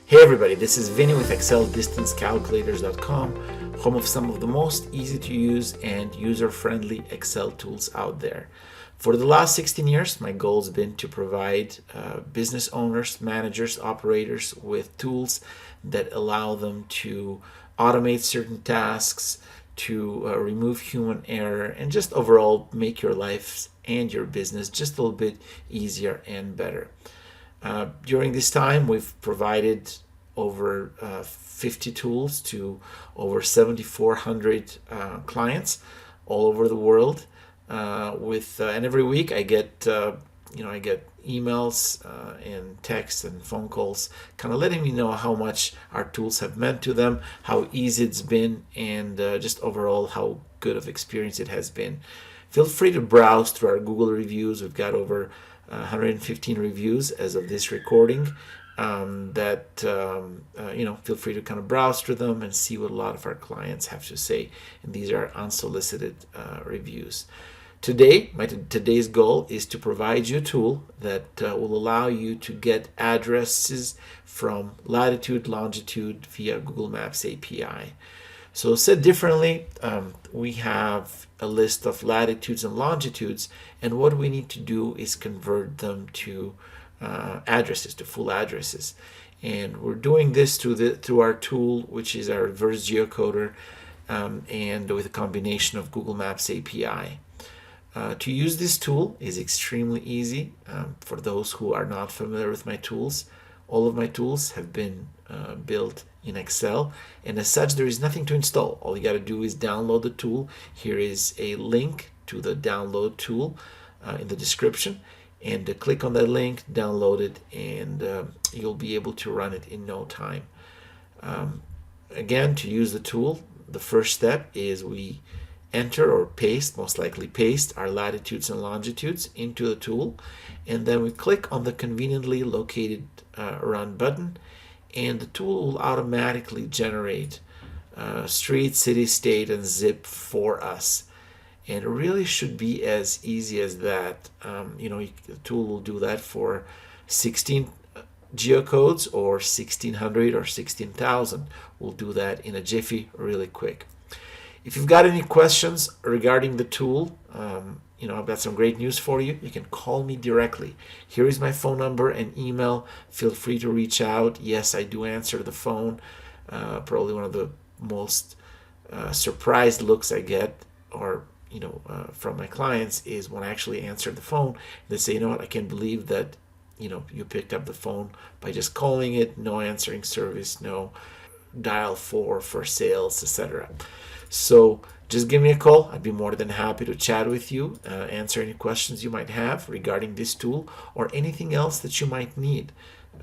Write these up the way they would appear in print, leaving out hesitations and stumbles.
Hey everybody, this is Vinnie with ExcelDistanceCalculators.com, home of some of the most easy to use and user-friendly Excel tools out there. For the last 16 years, my goal has been to provide business owners, managers, operators with tools that allow them to automate certain tasks, to remove human error, and just overall make your life and your business just a little bit easier and better. During this time, we've provided over 50 tools to over 7,400 clients all over the world. And every week I get emails and texts and phone calls, kind of letting me know how much our tools have meant to them, how easy it's been, and just overall how good of experience it has been. Feel free to browse through our Google reviews. We've got over 115 reviews as of this recording. Feel free to kind of browse through them and see what a lot of our clients have to say. And these are unsolicited reviews. Today's goal is to provide you a tool that will allow you to get addresses from latitude, longitude via Google Maps API. So said differently, we have a list of latitudes and longitudes, and what we need to do is convert them to addresses, to full addresses. And we're doing this through our tool, which is our Reverse Geocoder, and with a combination of Google Maps API. To use this tool is extremely easy. For those who are not familiar with my tools, all of my tools have been built in Excel, and as such there is nothing to install. All you got to do is download the tool. Here is a link to the download tool in the description, and click on that link, download it, and you'll be able to run it in no time. Again, to use the tool, the first step is we enter or paste, most likely paste, our latitudes and longitudes into the tool, and then we click on the conveniently located run button, and the tool will automatically generate street, city, state, and zip for us. And it really should be as easy as that. The tool will do that for 16 geocodes or 1,600 or 16,000. We'll do that in a jiffy, really quick. If you've got any questions regarding the tool, I've got some great news for you. You can call me directly. Here is my phone number and email. Feel free to reach out. Yes, I do answer the phone. Probably one of the most surprised looks I get, from my clients, is when I actually answer the phone. They say, you know what, I can't believe that, you picked up the phone by just calling it. No answering service, no dial for sales, etc. So just give me a call. I'd be more than happy to chat with you, answer any questions you might have regarding this tool or anything else that you might need.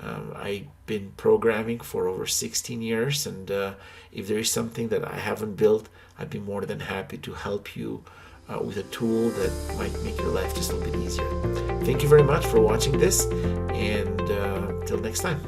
I've been programming for over 16 years, and if there is something that I haven't built, I'd be more than happy to help you with a tool that might make your life just a little bit easier. Thank you very much for watching this, and till next time.